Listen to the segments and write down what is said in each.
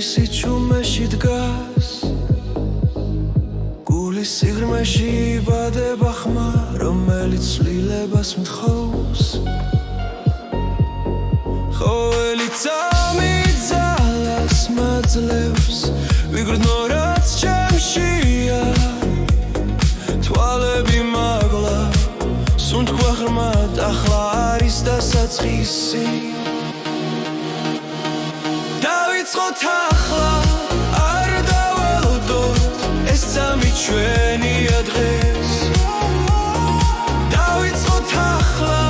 თავისი ჩუმეში დგას გულის სიღრმეში იბადება ხმა რომელიც ცვლილებას მთხოვს ყოველი წამი ძალას მაძლევს ვიგრძნო რაც ჩემშია თვალები მაგლა სუნთქვა ღრმად ახლა არის დასაწყისი დავიწყოთ ახლა არ დაველოდოთ ეს წამი ჩვენია დღეს დავიწყოთ ახლა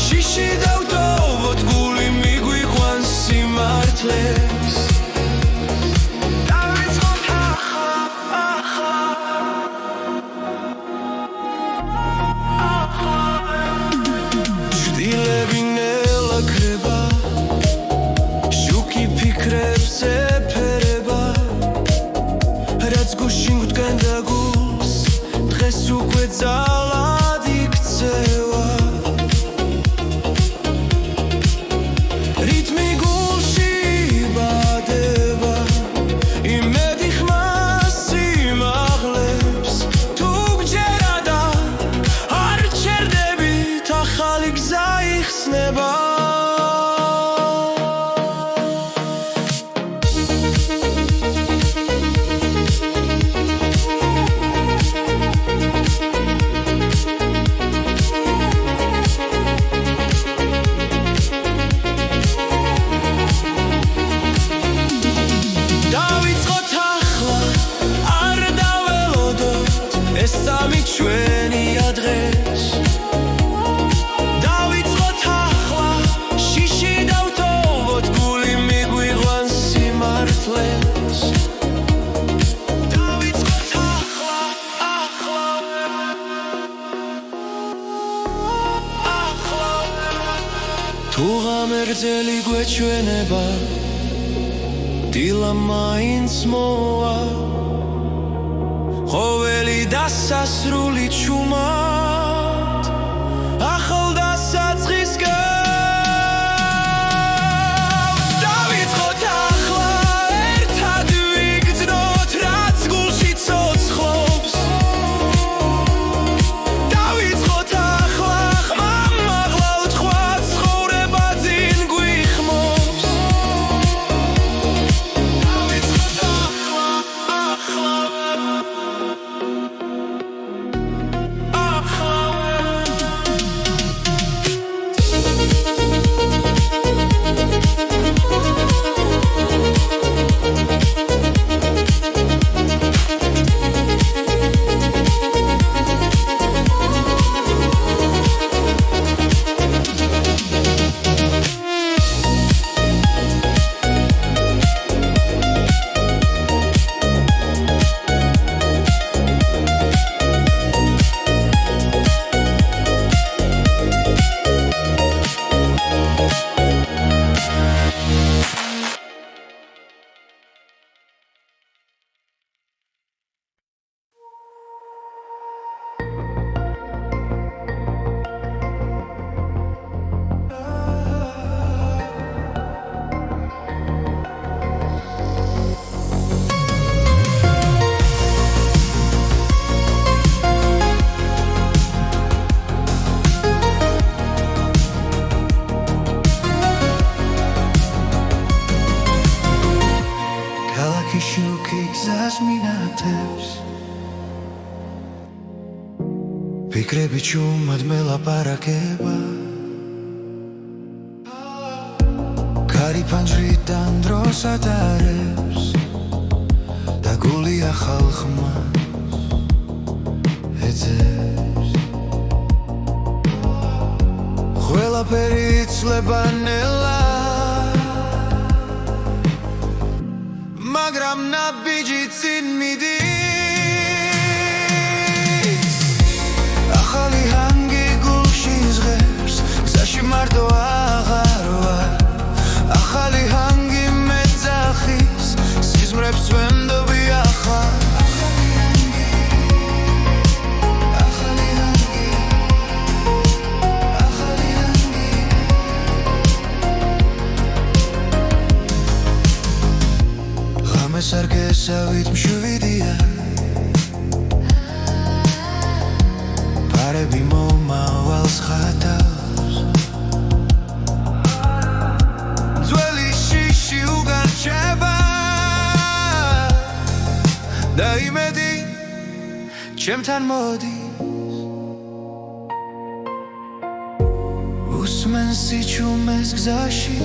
შიში დავდოვოთ გული მიგვიყვანს სიმართლეს დავიწყოთ ახლა ჭრილები ნელა ქრება შუქი ფიქრებს ეფერება რაც გუშინ გვდგენდა გულს დღეს უკვე ძალად იქცევა რითმი გულში იბადება იმედი ხმას სიმაღლებს თუ გჯერა და არ ჩერდებით ახალი გზა იხსნება დავიწყოთ ახლა არ დაველოდოთ ეს წამი ჩვენია დღეს დავიწყოთ ახლა შიში დავდოვოთ გული მიგვიყვანს სიმართლეს დავიწყოთ ახლა თუ ღამერձელი გვეჩვენება დილა მაინც მოვა ყოველი დასასრული ჩუმად ახალ დასაწყის გავს დავიწყოთ ახლა ერთად ვიგრძნოთ რაც გულში ცოცხლობს დავიწყოთ ახლა ხმამ მაღლა უთქვა ცხოვრება ძინ გვიხმობს ფიქრები ჩუმად მელაპარაკება კარი ფანჯრიდან დროს ატარებს და გული ახალ ხმას ეძებს ყველაფერი იცლება ნელა მაგრამ ნაბიჯი წინ მიდის ახალი ჰანგი გულში ზღერს გზაში მარტო აღარ ვარ ახალი ჰანგი მეძახის სიზმრებს ვენდობი ახლა მოსავით მშვიდია პარები მომავალს ხატავს ძველი შიში უგარჩება და იმედი ჩემთან მოდის უსმენს სიჩუმეს გზაში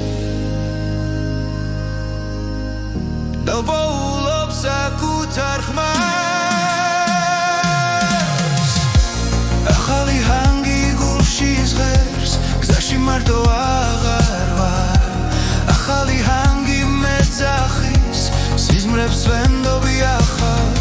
დავბოულობს საკუთარ ხმას ახალი ჰანგი გულში ჟღერს გზაში მარტო აღარ ვარ ახალი ჰანგი მეძახის სიზმრებს ვენდობი ახალ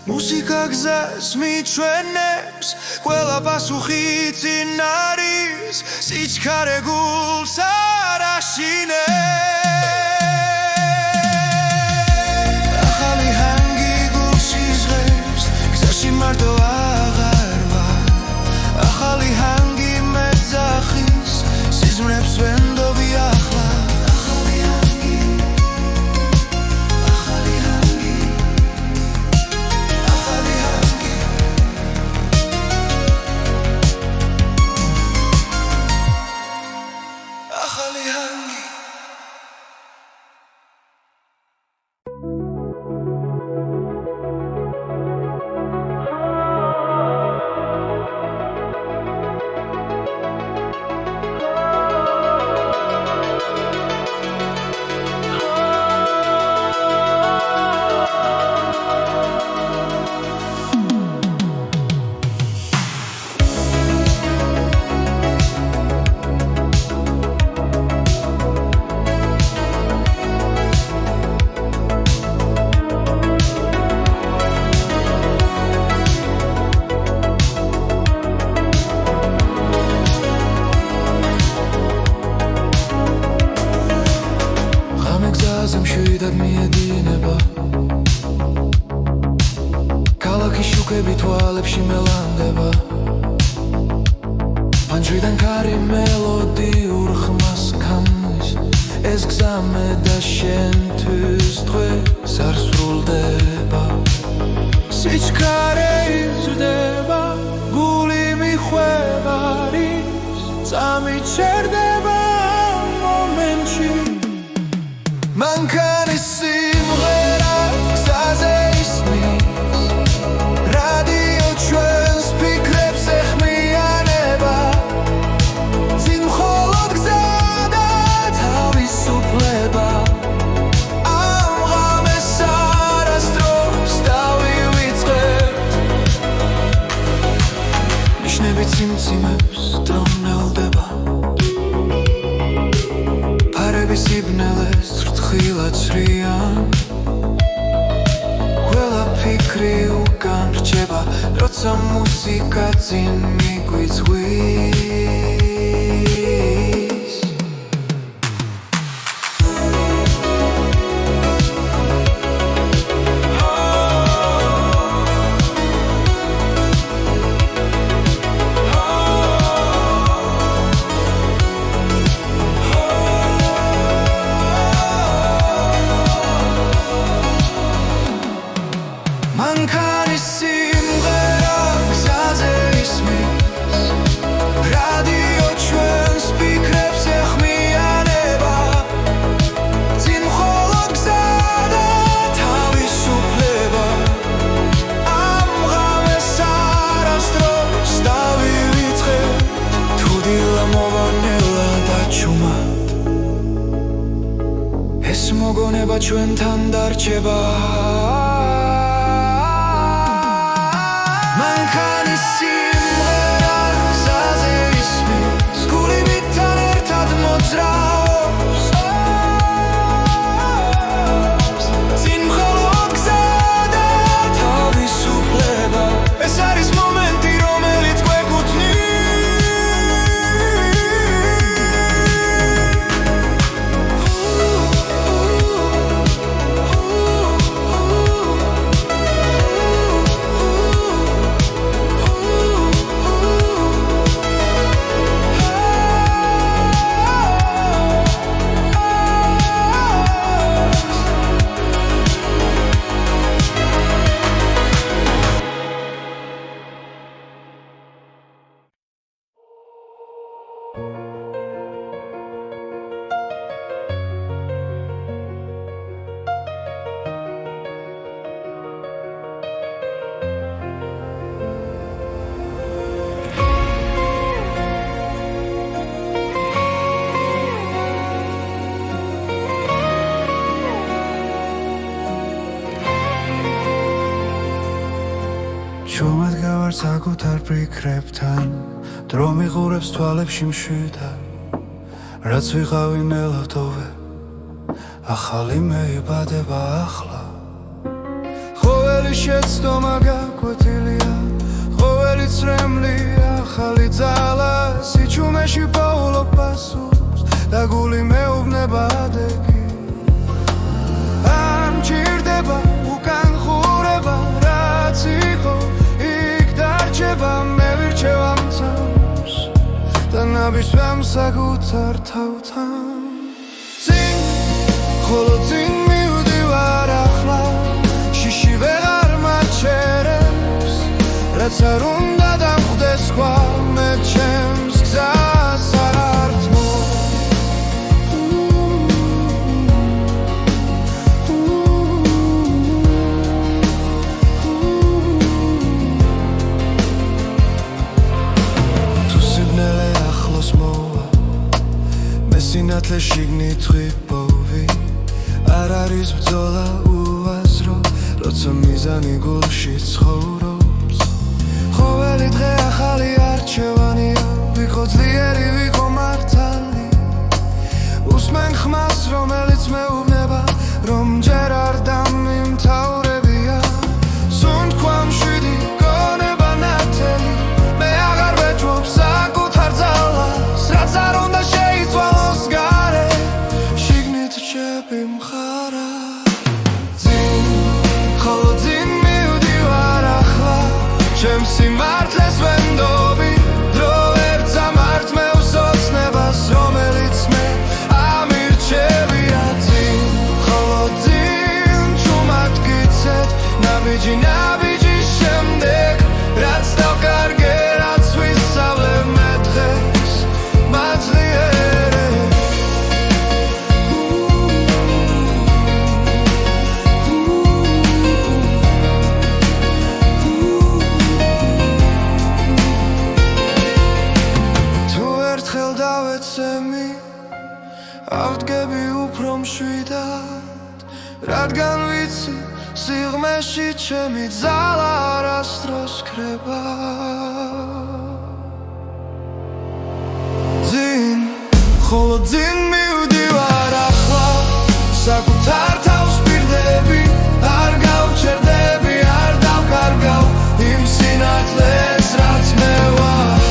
მუსიკა გზას მიჩვენებს ყველა პასუხი წინ არის სიჩქარე გულს არ აშინებს ახალი ჰანგი გულში ჟღერს გზაში მარტო აღარ ვარ ახალი ჰანგი მეძახის სიზმრებს ვენდობი ახლა მშვიდად მიედინება ქალაქის შუქები თვალებში მელანდება პანჯრიდან კარი მელოდიურ ხმას ქმნის ეს გზა მე და შენთვის დღეს არ სრულდება სიჩქარე იზრდება გული მიხვევა არის წამიჩერდება მომენტში მანქანის სიმღერა გზაზე ისმის რადიო ჩვენს ფიქრებს ეხმიანება წინ მხოლოდ გზა და თავისუფლება ამ ღამეს არასდროს დავივიწყებთ ნიშნები ციმციმებს დრონელდება ფარები სიბნელეს თხილად ცრიან ყველა ფიქრი უკან რჩება როცა მუსიკა წინ მიგვიწვის მანქანის სიმღერა გზაზე ისმის რადიო ჩვენს ფიქრებს ეხმიანება წინ მხოლოდ გზა და თავისუფლება ამ ღამეს არასდროს დავივიწყებთ თუ დილა მოვანელა და ჩუმად ეს მოგონება ჩვენთან დარჩება მანქანის სიმღერა გზაზე ისმის გული მითთან ერთად მოძრაობს წინ მხოლოდ გზა და თავისუფლება ეს არის მომენტი რომელიც გვეკუთვნის ჩუმად გავარ საკუთარ ფიქრებთან დრო მიყურებს თვალებში მშვიდად რაც ვიყავი ნელავდოვე ახალი მეიბადება ახლა ყოველი შეცდომა გაკვეთილია ყოველი წრემლი ახალი ძალა სიჩუმეში პაულობ პასუხს და გული მეუბნება ადეგი არ მჭირდება უკან ხურება რაც იყო მე ვირჩევ ამ წამს და ნაბიჯვამ საკუთარ თავთან წინ ხოლო წინ მივდივარ ახლა შიში ვეღარ მაჩერებს რაც არ უნდა დამხვდეს სხვა მე ჩემს გზას არ ართმო სინათლე შიგნით ღვიპოვი არ არის ბრძოლა უაზრო როცა მიზანი გულში ცხოვრობს ყოველი დღე ახალი არჩევანია ვიყო ძლიერი ვიყო მართალი უსმენ ხმას რომელიც მეუბნება რომ ჯერ არ დამიმთავრებია სუნთქვა მშვიდი გონება ნათელი მე აღარ ვეჭვობ საკუთარ ძალას რაც არ უნდა შეიცვალოს გარე შიგნით რჩები მხარა წინ ხოლო წინ მივდივარ ახლა ჩემს სიმართლეს ვენდობი დრო ვერ წამართმევს ოცნებას რომელიც მე ამირჩევია წინ ხოლო წინ ჩუმად გიცეთ ნაბიჯი ნაბიჯის შემდეგ რაც დავკარგე რაც ვისწავლე მე დღეს მაძლიერე თუ ერთხელ დავეცემი ავდგები უფრო მშვიდად რადგან ვიცი სიღმეში ჩემი ძალა არასდროს ქრება წინ ხოლო წინ მივდივარ ახლა საკუთარ თავს პირდები არ გავჩერდები არ დავკარგავ იმ სინათლეს რაც მე ვარ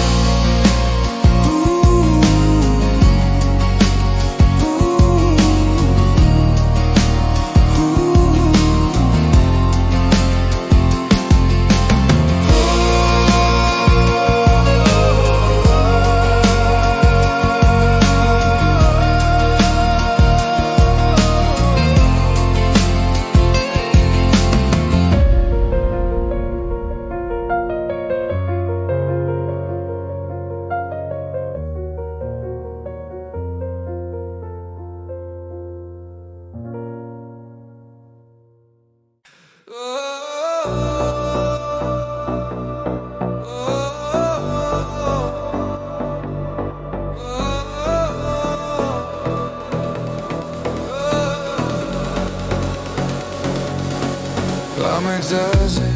გამეგზაზე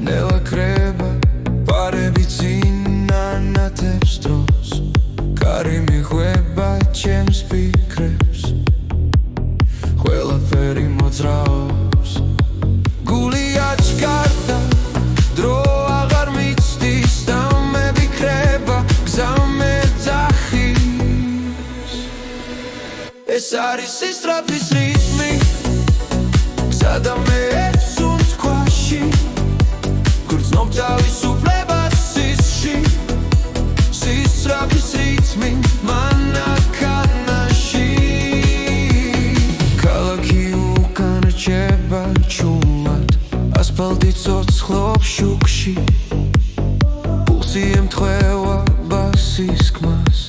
ნელა კრება პარები წინ ანათებს დროს კარი მიღვება ჩემს ფიქრებს ყველაფერი მოძრაობს გული აჩქარდა დრო აღარ მიცდის და მე ვიქრება გზა მეძახის ეს არის სისწრაფის რიტმი გზა და მე გრძნობ თავისუფლებას სისში სისწრაფის რიტმი მანქანაში ქალაქი უკან რჩება ჩუმად ასფალტი ცოცხლობს შუქში პულსი ემთხვევა ბასის ხმას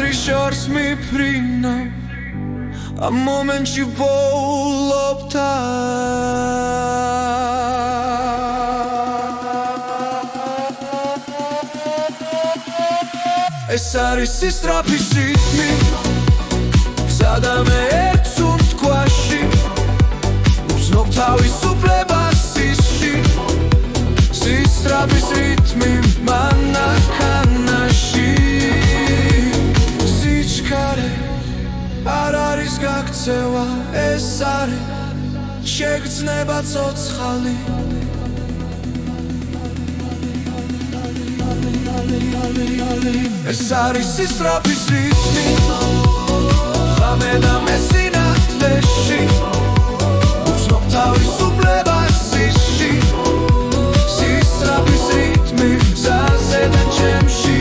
აზრის შორს მიფრინავ ამ მომენტში ვოულობ ეს არის სისწრაფის რიტმი სადამე ერთს უთქვაში უცნობ თავისუფლებას სისში სისწრაფის რიტმი მანქანაში სიჩქარე არ არის გაქცევა ეს არის შეგრძნება ცოცხალი ეს არის სისწრაფის რიტმი ღამე და მესინათლეში უცნობ თავისუფლებას სისში სისწრაფის რიტმი გზაზე და ჩემში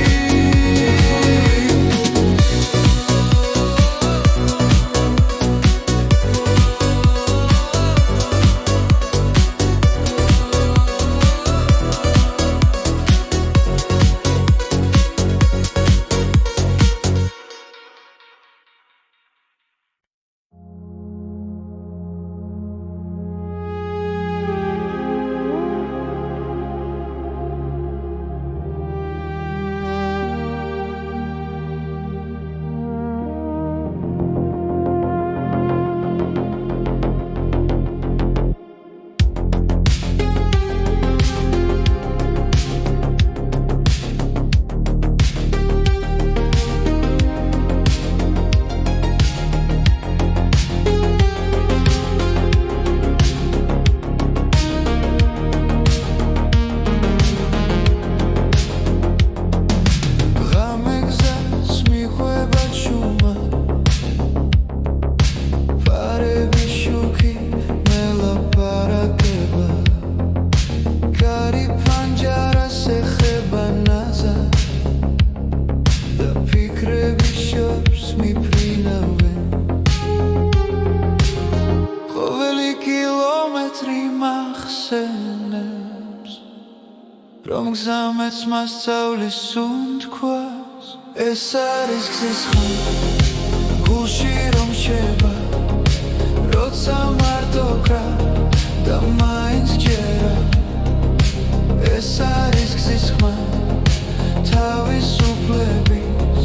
რომ გზამეც მასწავლის უთქვას ეს არის გზის ხმა გულში რომ შევა როცა მარტო გრა და მაინც ჯერა ეს არის გზის ხმა თავისუფლების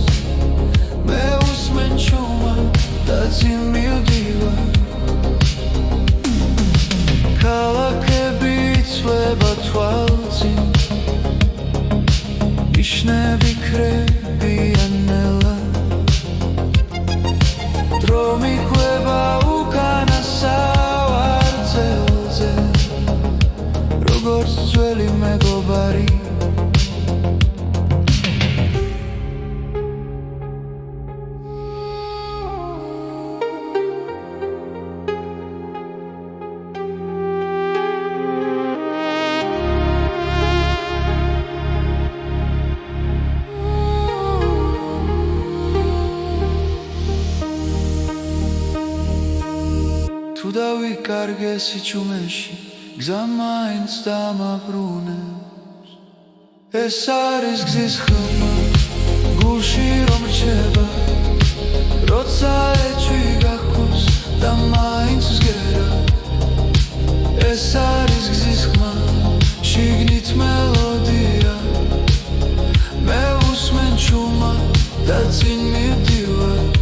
მე უსმენ ჩუმა და წინ მივდივარ ქალაქები იცვლება თვალწინ იშნები ქრებიან ნელა დრო მიყვება უკანა სავარძელზე როგორც ძველი მეგობარი თუ დავიკარგესი ჩუმეში გზა მაინც დამაბრუნებს ეს არის გზის ხმა გულში რომ რჩება როცა ეჭვი გაქვს და მაინც ვსგერა ეს არის გზის ხმა შიგნით მელოდია მე უსმენ ჩუმა და წინ მივდივარ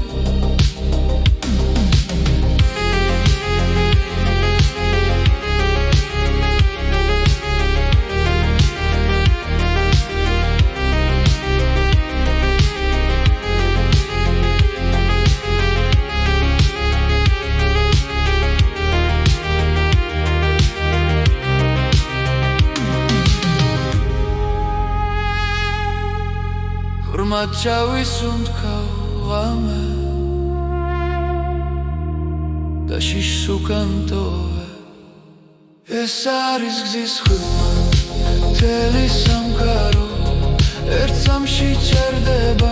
ღრმად ჩავისუნთქავ ღამე და შიშს უკან ტოვე ეს არის გზის ხმა მთელი სამყარო ერთ სამში ჩერდება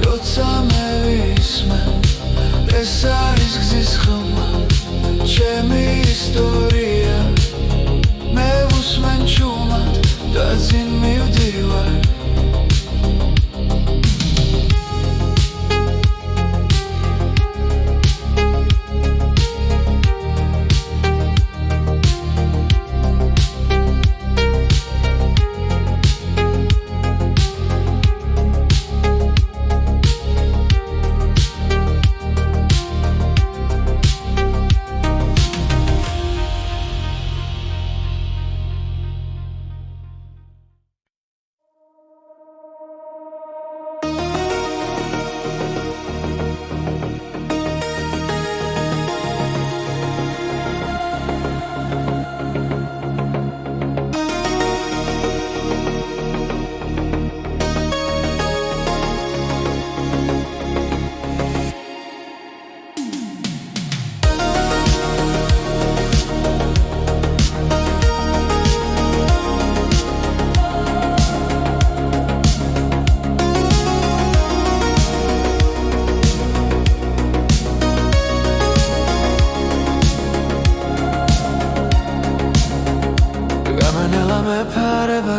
როცა მე ვისმენ ეს არის გზის ხმა ჩემი ისტორია მე უსმენ ჩუმად და წინ მივდივარ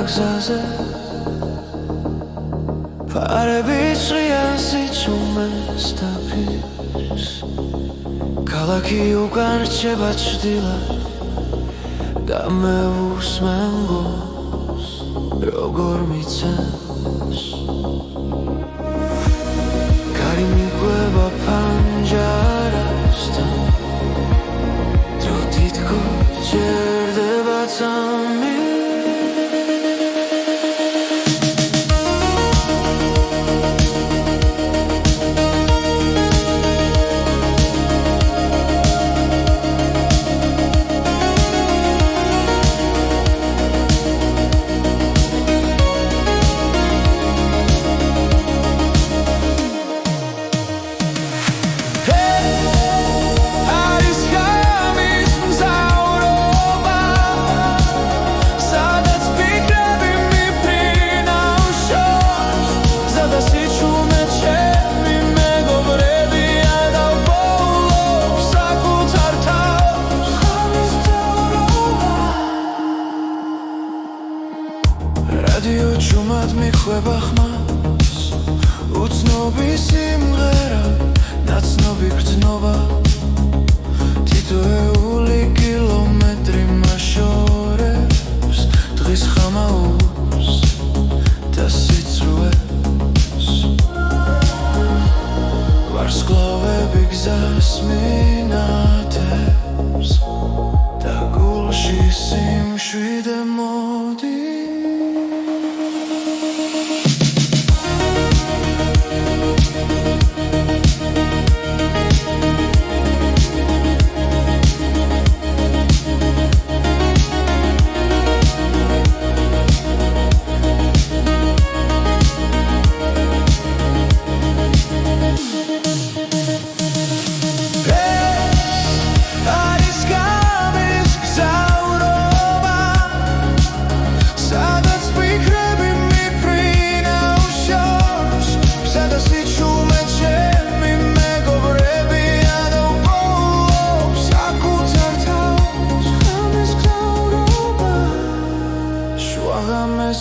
გზაზე ფარები ჭრიან სიჩუმეს დაფის ქალაქი უკან რჩება ჭრდილად და მე უსმენ გულს როგორ მიცემს კარი მიგვება ფანჯარასთან დრო თითქოს ჭერდება წამი რადიო ჭუმად მიხვება ხმას უცნობი სიმღერა ნაცნობი გრძნობა თითოეული კილომეტრი მაშორებს დღის ხამაურს და სიცრუეს ვარსკვლავები გზას მინათებს და გულში სიმშვიდე მოდის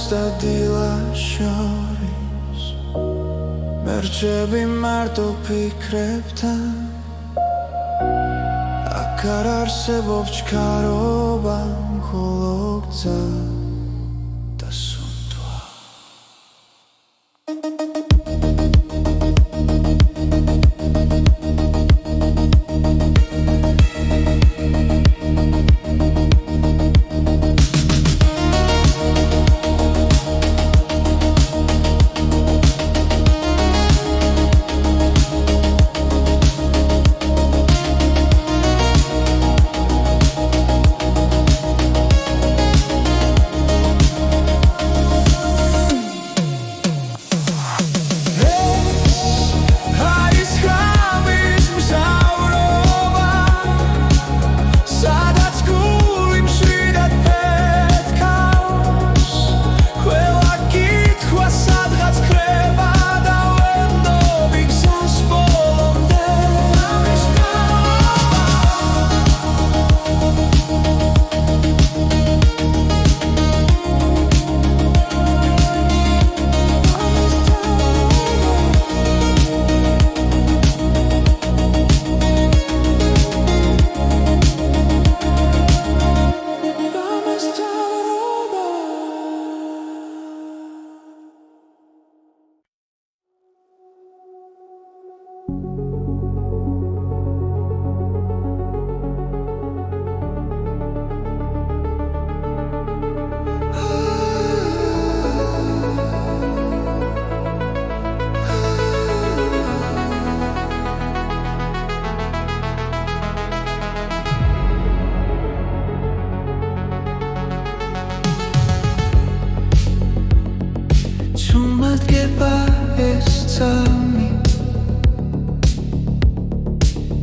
და დილა შორის მერჩები მარტო ფიქრებთან აქ არ არსებობს ჩქარობა მხოლო გზა და სუნთვა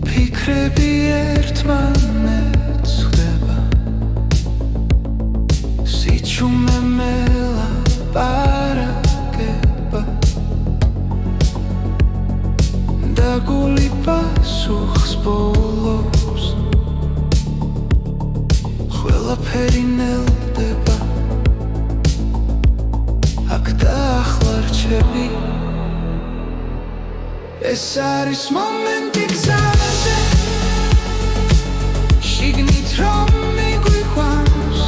ფიქრები ერთმანეთს ხვდება სიჩუმე მელაპარაკება და გული პასუხს ბოლოს ყველაფერი ნელდება ვარჩევი ეს არის მომენტი გზაზე შიგნით რომ მიგვიყვანს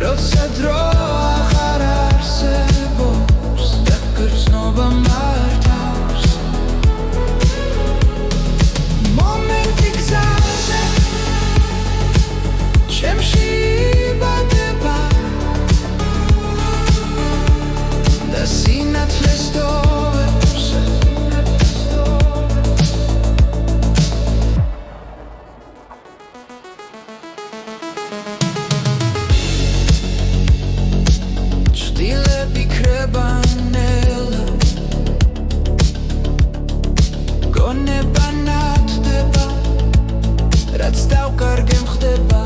როცა დრო აღარ არსებობს და გრძნობა მართავს მომენტი გზაზე ჩემში იბადება და სინათლეს დოვებს ჭდილები ქრებანელა გონება ნათდება რაც დავკარგე მხდება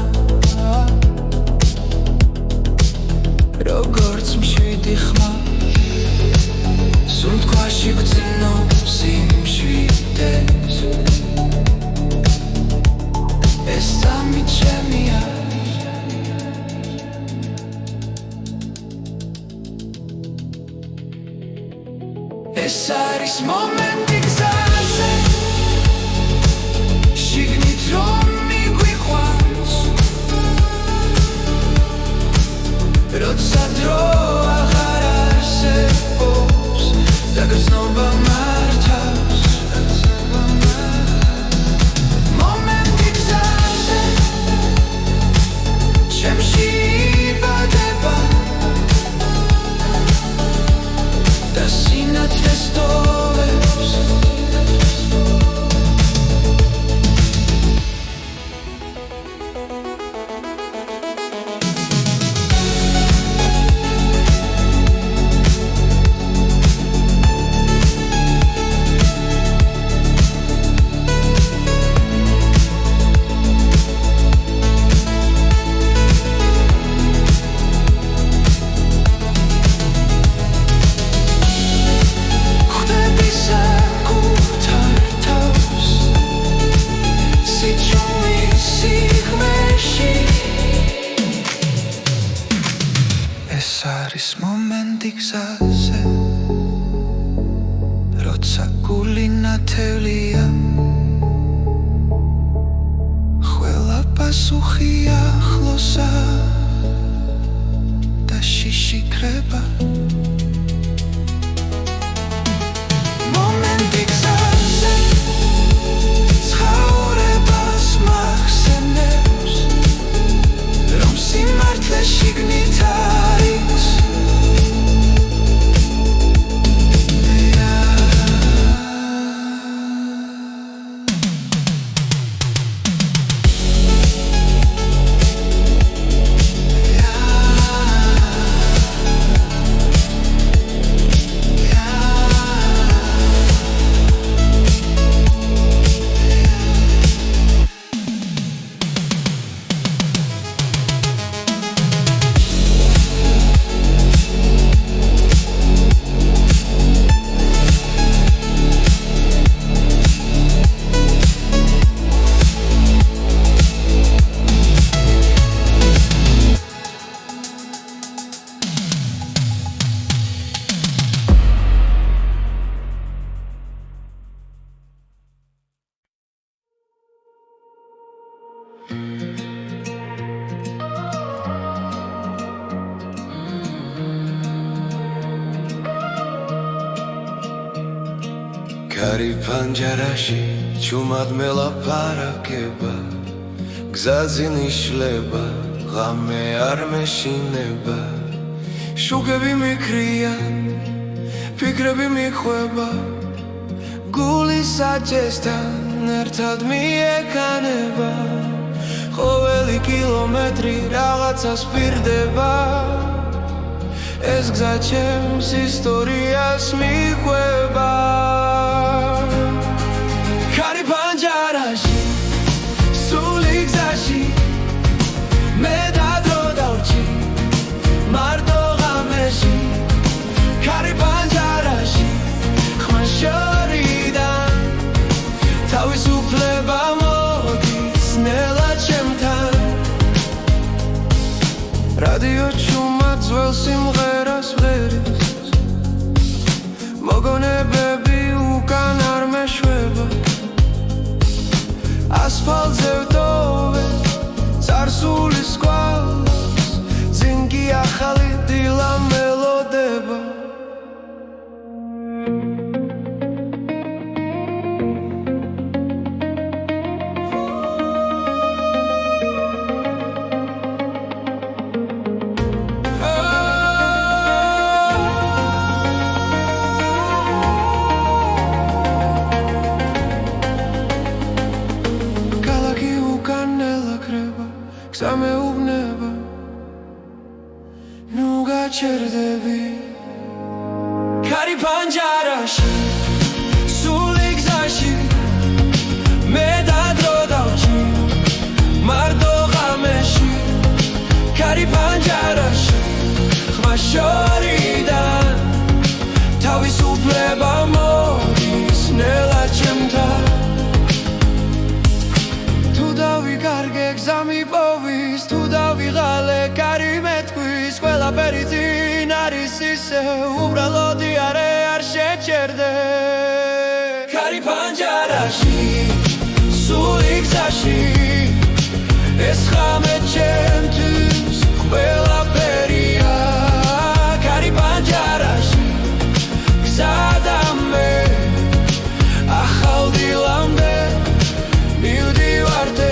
როგორც მშვიდი ხმა სულ თქვაში გვძინობს იმშვიდეს ეს სამი ჩემია ეს არის მომენტი გზაზე შიგნით რომ მიგვიყვანს როცა დრო აღარ არსებობს და გრძნობა მართავს მომენტი გზაზე ჩემში იბადება და სინათლეს დოვებს არის მომენტი გზაზე როცა გული ნათელია ყველა პასუხი ახლოსა და შიში ქრება მომენტი გზაზე ცხოვრებას მახსენებს რომ სიმართლე შიგნით არის კარი პანჯარაში ჩუმად მელაპარაკება გზაზე ნიშლება ღამე არ მეშინება შუქები მიქრია ფიქრები მიხვება გული საჭესთან ერთად მიეკანება ყოველი კილომეტრი რაღაცას პირდება ეს გზა ჩემს ისტორიას მიყვება კარი პანჯარაში სული გზაში მე დადრო დავჭი მარტო ღამეში კარი პანჯარაში ხმა შორიდან თავისუფლება მოდის ნელა ჩემთან რადიო ჩუმად ძველს ასფალტზე ვტოვე წარსულის გვალს წინ კი ახალი დილა მელოდება სამეუბნება ნუ გაჩერდები ქარი პანჯარაში სული გზაში მე დადრო დავჭი მარტო ღამეში ქარი პანჯარაში ხმა შორიდან თავისუფლება მოდის ნელა ჩემთან თუ დავიკარგე გზა მიპოვის თუ დავიღალე კარი მეთქვის ყველაფერი წინ არის ისე უბრალოდ არ შეჩერდე ქარი პანჯარაში სული გზაში ეს ხამე ჩემთვის ყველაფერია ქარი პანჯარაში გზა და მე ახალ დილამდე მივდივართ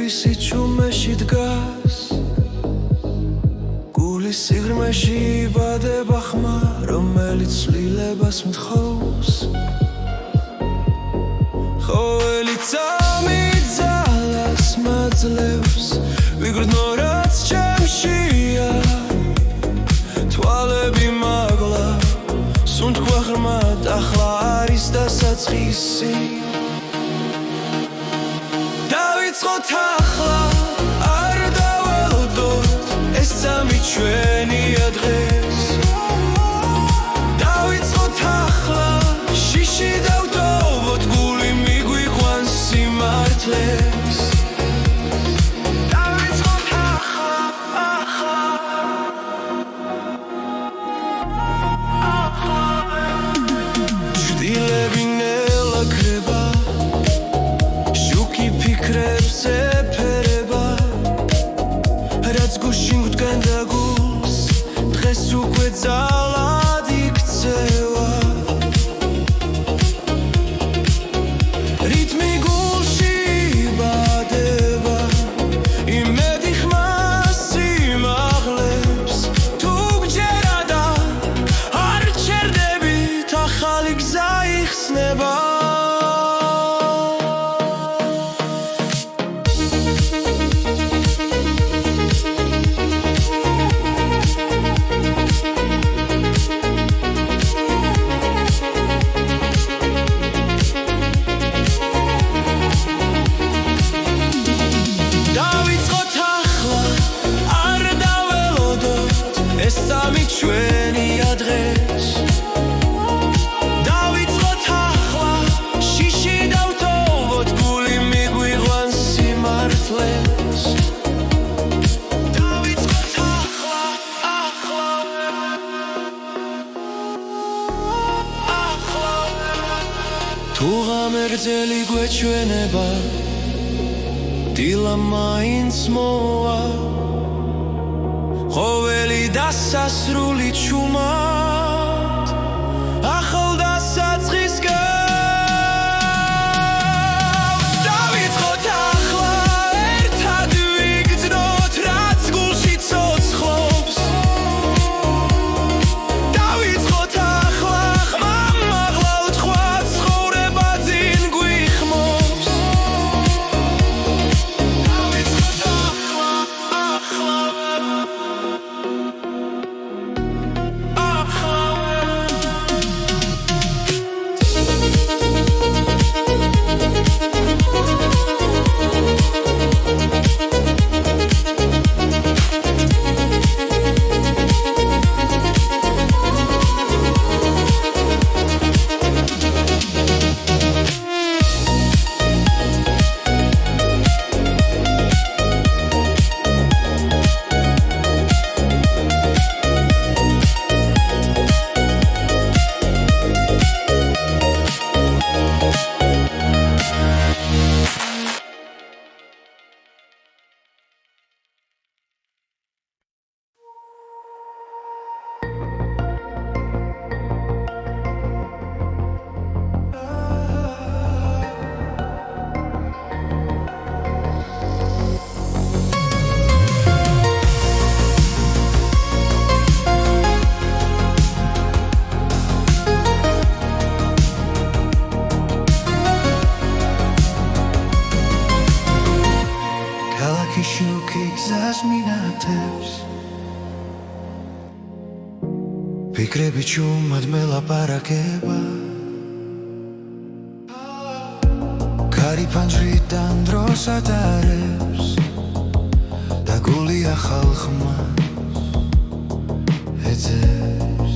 სიჩუმეში დგას გულის სიღრმეში იბადება ხმა რომელიც ცვლილებას მთხოვს ყოველი წამი ძალას მაძლევს ვიგრძნო რაც ჩემშია თვალები მაგლა სუნთქვა ღრმად ახლა არის დასაწყისი დავიწყოთ ახლა არ დაველოდოთ ეს წამი ჩვენია დღეს დავიწყოთ ახლა შიში დავტოვოთ გული მიგვიყვანს სიმართლეს დავიწყოთ ახლა ჭრილები ნელა ქრება ფიქრებს ეფერება რაც გუშინ გვდგენდა გულს დღეს უკვე ძალად იქცევა რითმი გულში იბადება იმედი ხმას სიმაღლებს თუ გჯერა და არ ჩერდებით ახალი გზა იხსნება ჩვენია დღეს დავიწყოთ ახლა შიში დავტოვოთ გული მიგვიყვანს სიმართლეს დავიწყოთ ახლა თუ ღამერძელი გვეჩვენება დილა მაინც მოვა ყოველი დასასრული ჩუმად ახალ დასაწყისგან ფიქრები ჩუმად მელაპარაკება კარი ფანჯრიდან დროს ატარებს და გული ახალ ხმას ეძებს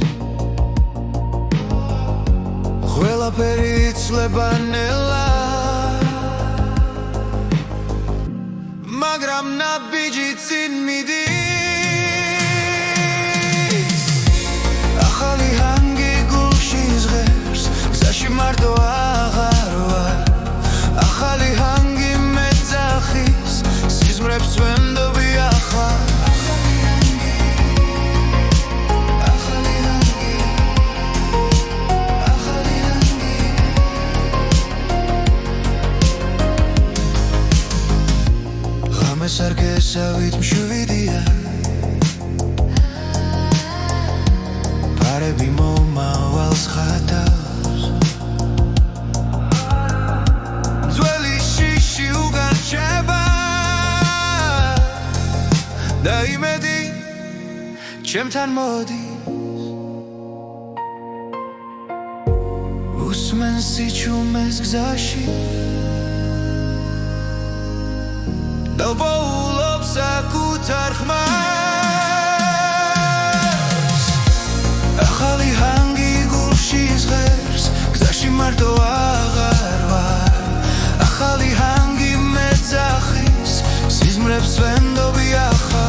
ყველაფერი იცლება ნელა მაგრამ ნაბიჯი წინ მიდის ახალი ჰანგი გულში ზღერს გზაში მარტო აღარ ვარ ახალი ჰანგი მეძახის სიზმრებს ვენდობი ახლა ღამეს არ გესავით მშვიდია პარები მომავალს ხატავს ძველი შიში უგარჩება და იმედი ჩემთან მოდის უსმენს სიჩუმეს გზაში დავბოულობ საკუთარ ხმას ახალი ჰანგი გულში ზღერს გზაში მარტო აღარ ვარ ახალი ჰანგი მეძახის სიზმრებს ვენდობი ახლა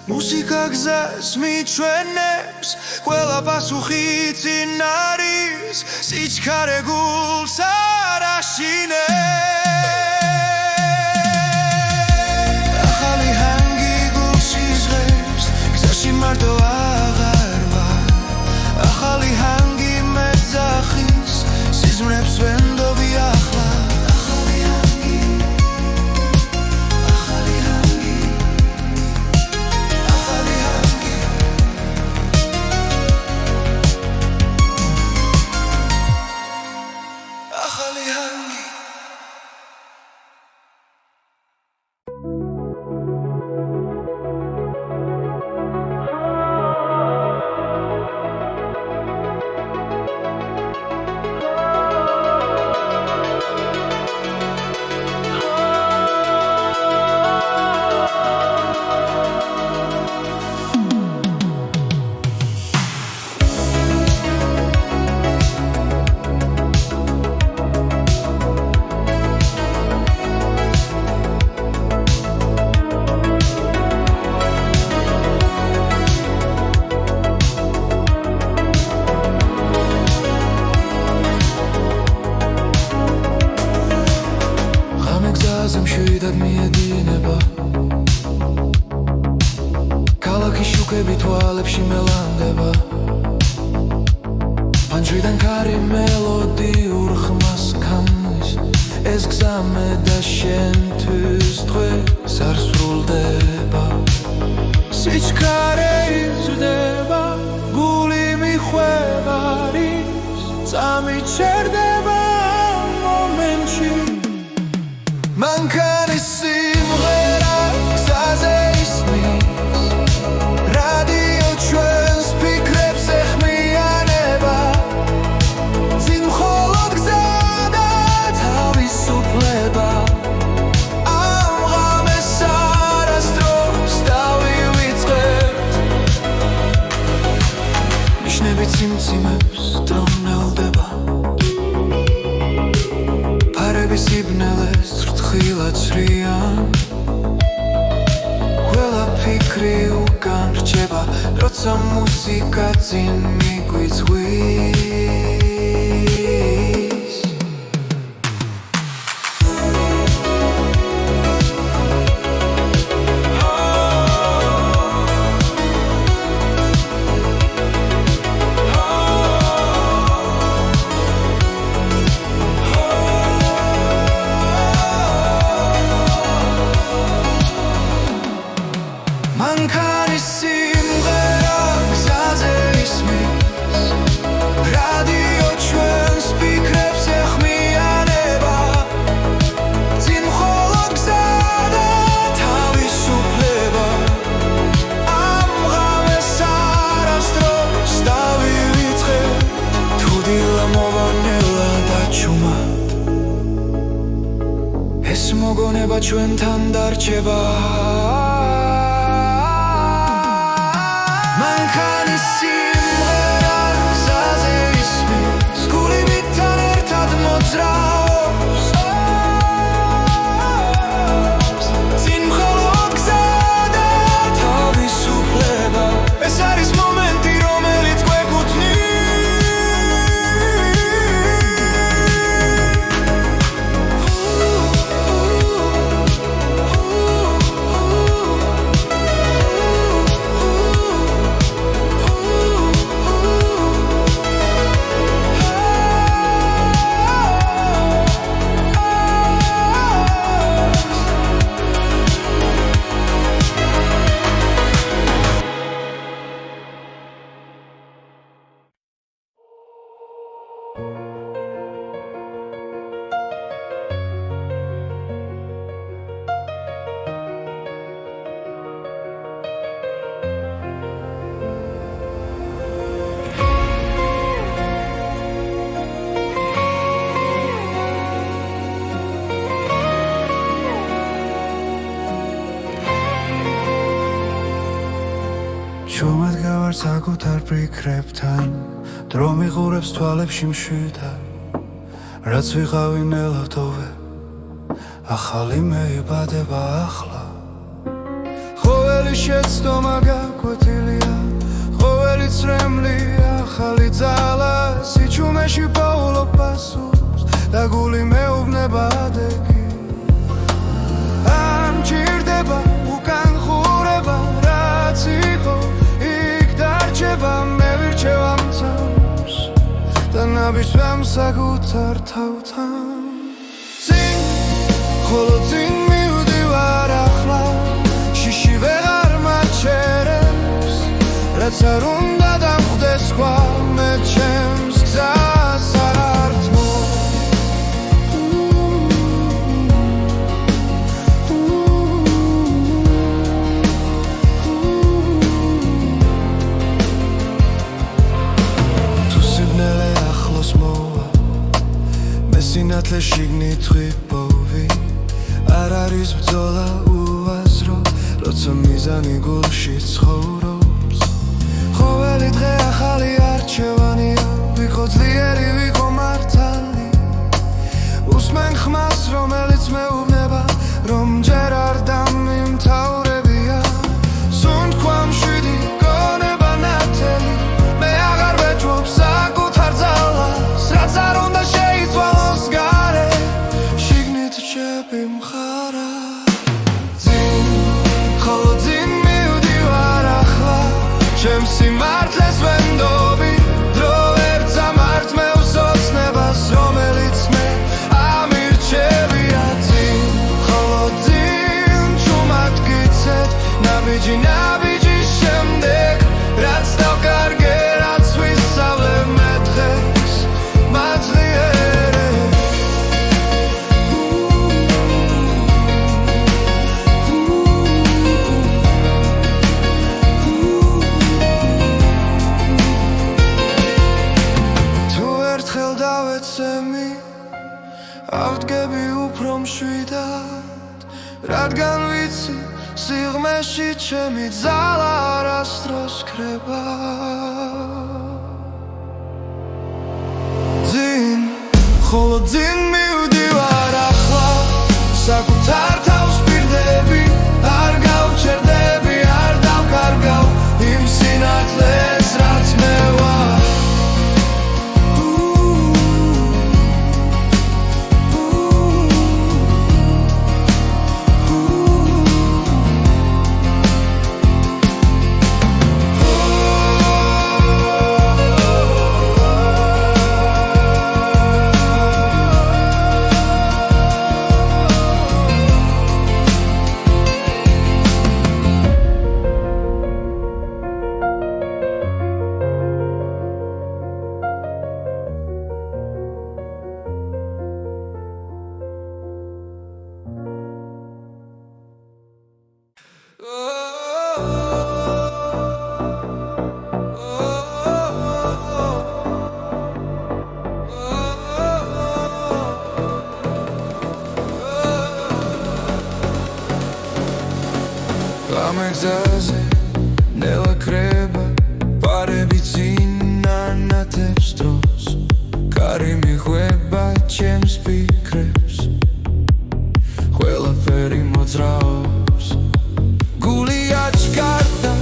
მუსიკა გზას მიჩვენებს ყველა პასუხი წინ არის სიჩქარე გულს არ აშინებს ახალი ჰანგი გულში ზღერს გზაში მარტო აღარ ვარ ახალი ჰანგი მეძახის სიზმრებს ვენდობი ახლა მშვიდად მიედინება ქალაქის შუქები თვალებში მელანდება ფანჯრიდან კარი მელოდიურ ხმას ქმნის ეს გზა მე და შენთვის დღეს არ სრულდება სიჩქარე იზრდება გული მიხვევა არის წამიჩერდება მომენტში მანქანის სიმღერა გზაზე ისმის რადიო ჩვენს ფიქრებს ეხმიანება წინ მხოლოდ გზა და თავისუფლება ამ ღამეს არასდროს დავივიწყებთ ნიშნები ციმციმებს დრონელდება ფარები სიბნელეს თხილად ცრიან ყველა ფიქრი უკან რჩება როცა მუსიკა წინ მიგვიწვის მანქანის სიმღერა გზაზე ისმის ჩვენთან დარჩება მანქანის სიმღერა გზაზე ისმის გულივიდან ერთად მოძრაობს წინ მხოლოდ გზა და თავისუფლება ეს არის მომენტი რომელიც გვეკუთვნის ჩუმად გავარ საკუთარ ფიქრებთან დრო მიყურებს თვალებში მშვიდად რაც ვიყავი ნელავდოვე ახალი მეიბადება ახლა ყოველი შეცდომა გაკვეთილია ყოველი წრემლი ახალი ძალა სიჩუმეში პაულობ პასუხს და გული მეუბნება ადეგი ამ ჭირდება უკან ხურება რაც იყო მე ვირჩევ ამ წამს და ნაბიჯვამ საკუთარ თავთან წინ ხოლო წინ მივდივარ ახლა შიში ვეღარ მაჩერებს რაც არ უნდა დამხვდეს სხვა მე ჩემს გზას არ ართმო სინათლე შიგნით ღვიპოვი არ არის ბრძოლა უაზრო როცა მიზანი გულში ცხოვრობს ყოველი დღე ახალი არჩევანია ვიყო ძლიერი ვიყო მართალი უსმენ ხმას რომელიც მეუბნება რომ ჯერ არ დამიმთავრებია სუნთქვა მშვიდი გონება ნათელი მე აღარ ვეჭვობ საკუთარ ძალას რაც არ უნდა შეიცვალოს გარე შიგნით რჩები მხარა წინ ხოლო წინ მივდივარ ახლა ჩემს სიმართლეს ვენდობი დრო ვერ წამართმევს ოცნებას რომელიც მე ამირჩევია წინ ხოლო წინ ჩუმად გიცეთ ნაბიჯი ნაბიჯის შემდეგ რაც დავკარგე რაც ვისწავლე მე დღეს მაძლიერე თუ ერთხელ დავეცემი ავდგები უფრო მშვიდად რადგან ვიცი სიღმეში ჩემი ძალა არასდროს ქრება ძინ ხოლო ძინ მივდივარ ახლა საკუთარ თავს პირდები არ გავჩერდები არ დავკარგავ იმ სინათლეს რაც მე ვარ გზაზე ნელა კრება პარები წინ ანათებს დროს კარი მიხვება ჩემს ფიქრებს ყველაფერი მოძრაობს გული აჩქარდა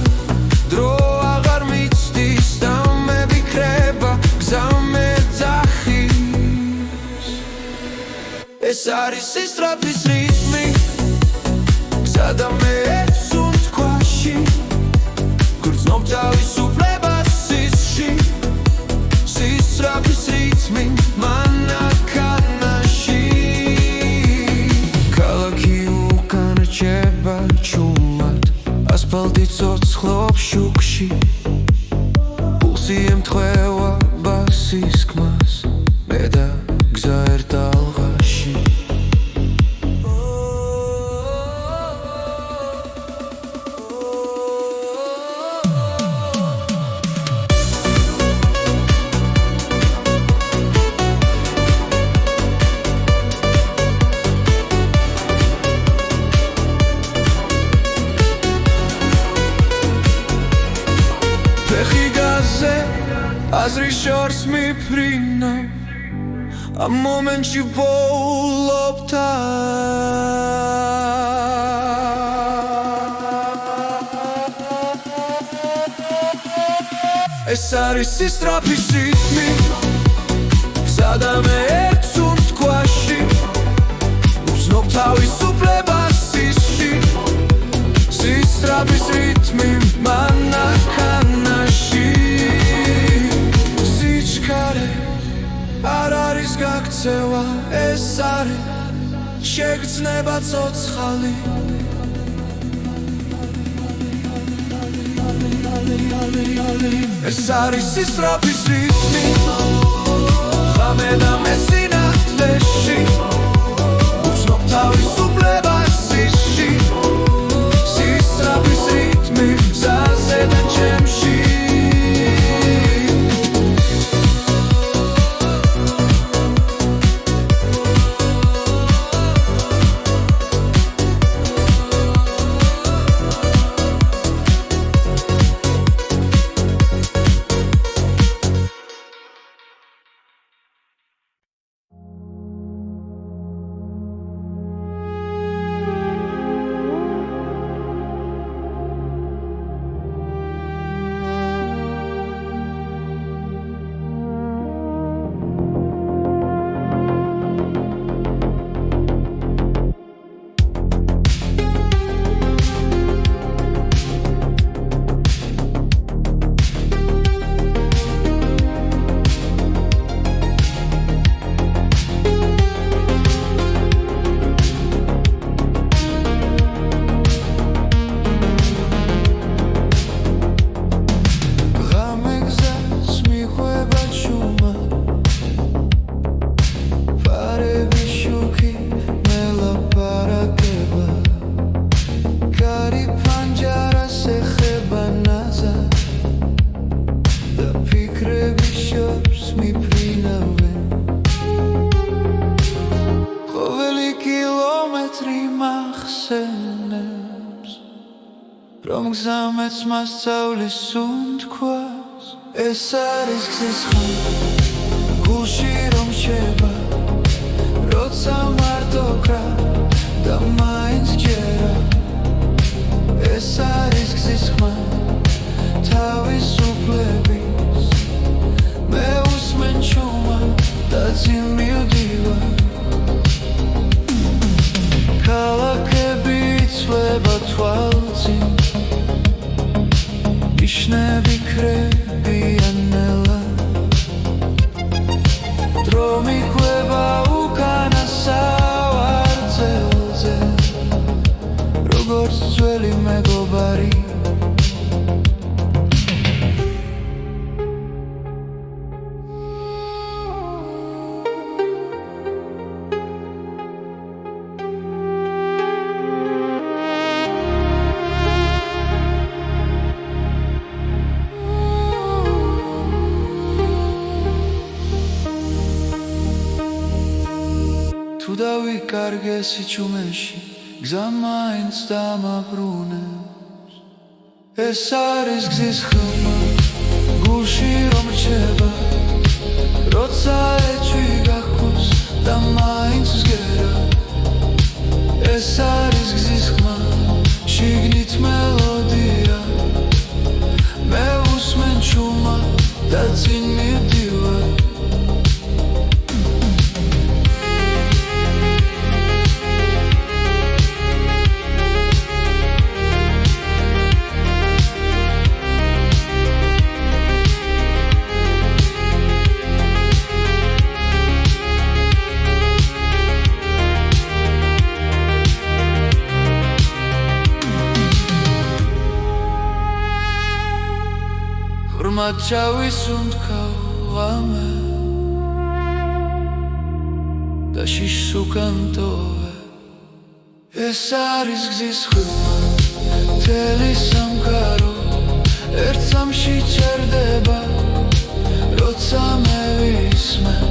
დრო აღარ მიცდის და მე ვიქრება გზა მეძახის ეს არის სისწრაფის რიტმი გზა და მე სუნთქვაში გრძნობ თავისუფლებას სისში სისწრაფის რიტმი მანქანაში ქალაქი უკან რჩება ჩუმად ასფალტი ცოცხლობს შუქში პულსი ემთხვევა ბასის ხმას მე და გზა ერთ ალღაში აზრი შორს მიფრინავ ამ მომენტში ვოულობ ეს არის სისწრაფის რიტმი გზა და მე ერთ სუნთქვაში ვგრძნობ თავისუფლებას სისში სისწრაფის რიტმი მანქანაში არ არის გაქცევა ეს არის შეგრძნება ცოცხალი ეს არის სისწრაფის რიტმი ღამე და მე სინათლეში ვგრძნობ თავისუფლებას სისში სისწრაფის რიტმი გზაზე და ჩემში რომ გზამეც მასწავლის სუნთქვას ეს არის გზის ხმა გულში რომ შეება როცა მარტო კრა და მაინც ჯერა ეს არის გზის ხმა თავისუფლების მე უსმენ ჩუმა და წინ მივდივარ ქალაქები იცვლება თვალწინ იშნები კრებიან ნელა დრო მიხვება უკანა სავარძელზე როგორც ძველი მეგობარი თუ დავიკარგე სიჩუმეში გზა მაინც დამაბრუნებს ეს არის გზის ხმა გულში რომ რჩება როცა ეჭვი გაქვს და მაინც ვსგერა ეს არის გზის ხმა შიგნით მელოდია მე უსმენ ჩუმად და წინ მივდივარ ღრმად ჩავისუნთქავ ამე და შიშს უკან ტოვე ეს არის გზის ხმა მთელი სამყარო ერთ სამში ჩერდება როცა მე ვისმენ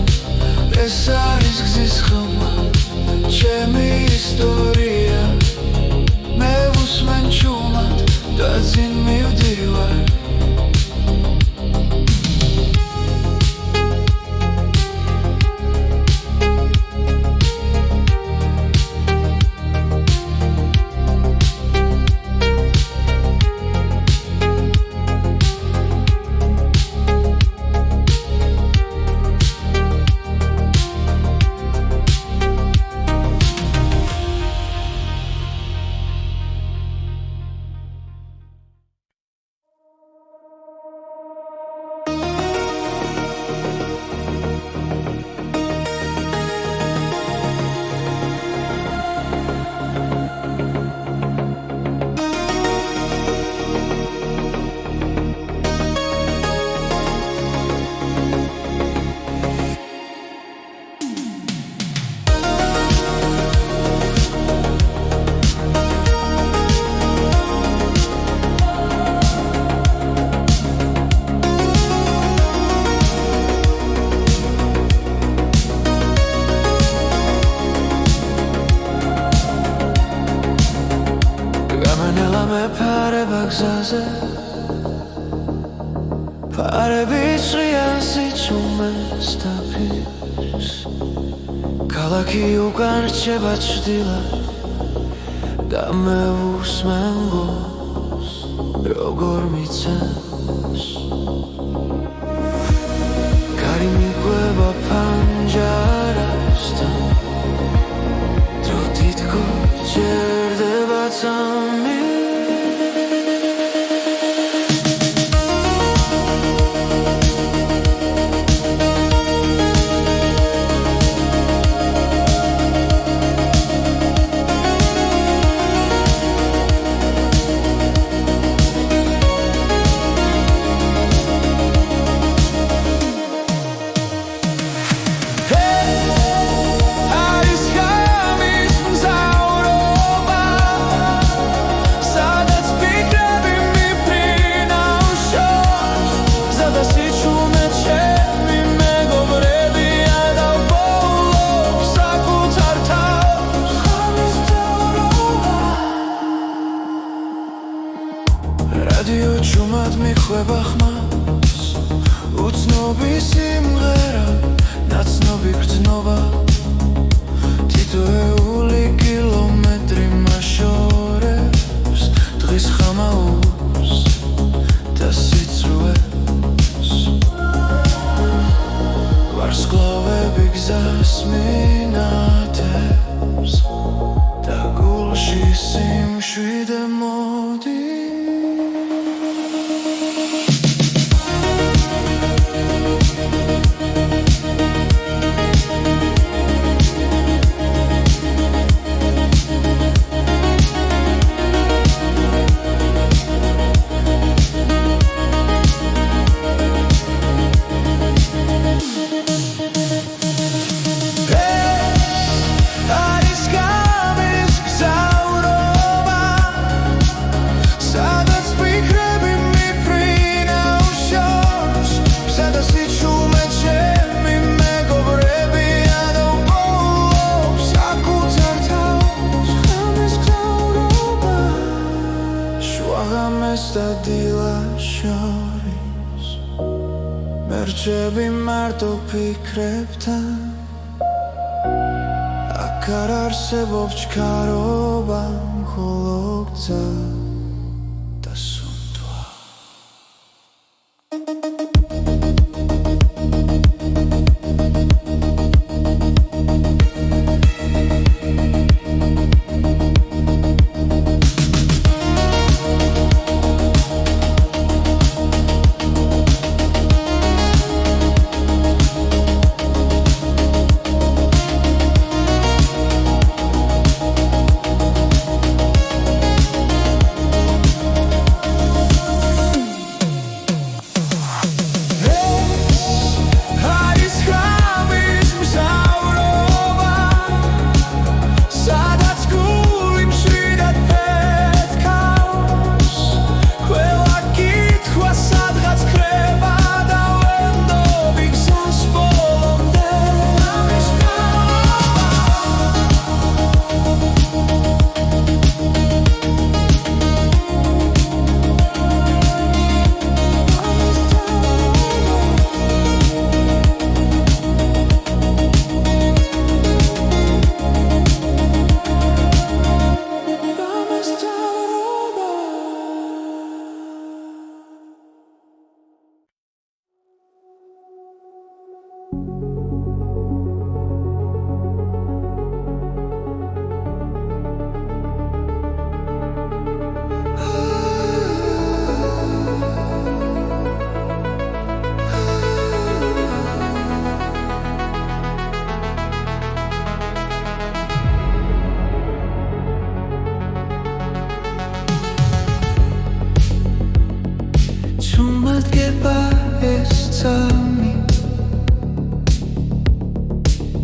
ეს არის გზის ხმა ჩემი ისტორია მე ვუსმენ ჩუმად და წინ მივდივარ ფარები ჭრიან სიჩუმეს დაფის ქალაქი უკან რჩება ჭრდილად და მე უსმენ გულს როგორ მიცემს კარი მიყვება ფანჯარასთან დრო თითქოს ჭერდება წამი რადიო ჩუმად მიხვება ხმას უცნობი სიმღერა ნაცნობი გრძნობა თითოეული კილომეტრი მაშორებს დღის ხამაურს და სიცრუეს ვარსკვლავები გზას მინათებს და გულში სიმშვიდე მოდის მერჩები მარტო ფიქრებთან აქ არ არსებობს ჩქარობა მხოლო გზა და სუნთვა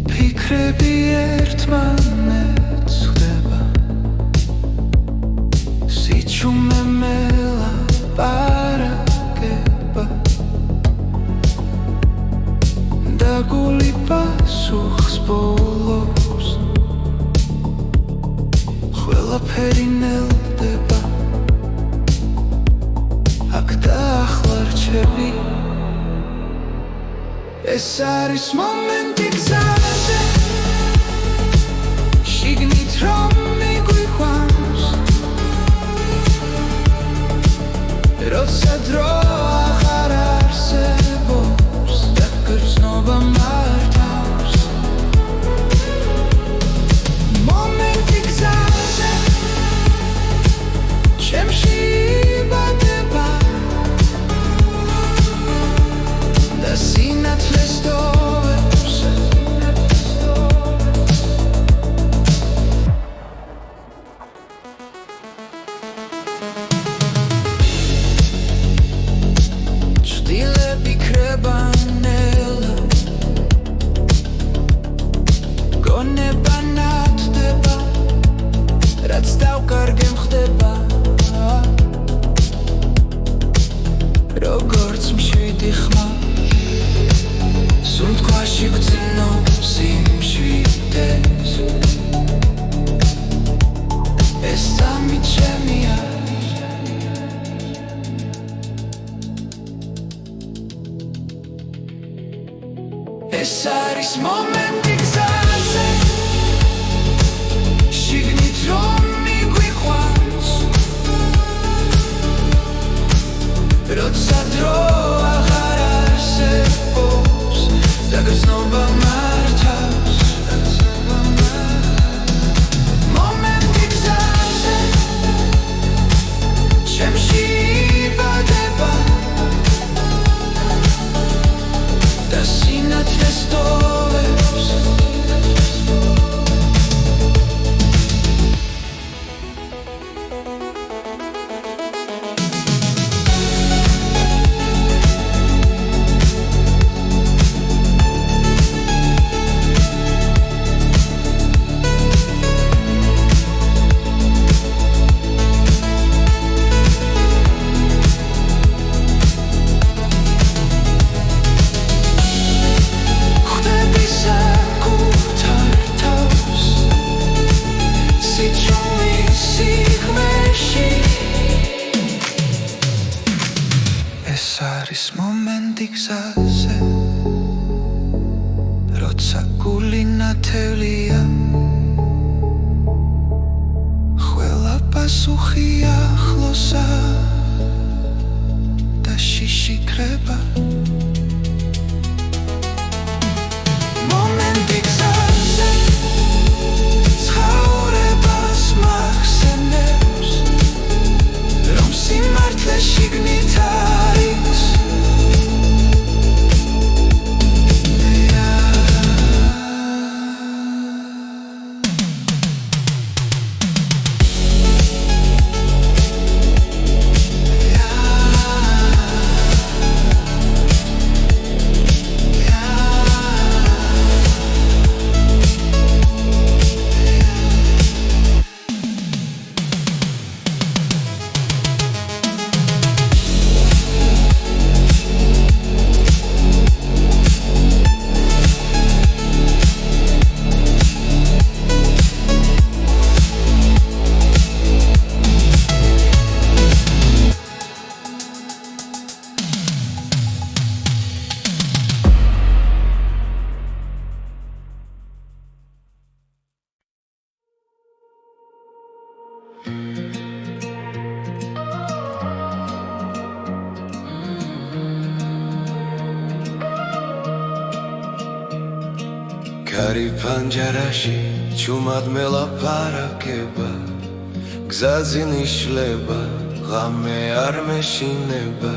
ფიქრები ერთმანეთს ხვდება სიჩუმე მელაპარაკება და გული პასუხს ბოლობს ყველაფერი ნელდება აქ დაახლა რჩები ეს არის მომენტი გზაზე შიგნით რომ მიგვიყვანს როცა დრო აღარ არსებობს და გრძნობა მართავს მომენტი გზაზე ჩემში იბადება და სინათლე სტოვებს ჭდილები ქრებანელა გონება ნათდება რაც დავკარგე მხდება როგორც მშვიდი ხმა სუნთქვაში გვძინობს იმშვიდეს ეს სამი ჩემია ეს არის მომენტი გზაზე შიგნით რომ მიგვიყვანს როცა დრო აღარ არსებობს და გრძნობა მართავს მომენტი გზაზე ჩემში იბადება და სინათლე სტოვებს ხდება გზაზე როცა გული ნათელია ყველა პასუხი ახლოსა და შიში ქრება მომენტი გზაზე ცხოვრებას მახსენებს რომ სიმართლე შიგნით არის კარი პანჯარაში ჩუმად მელაპარაკება გზაზე ნიშლება ღამე არ მეშინება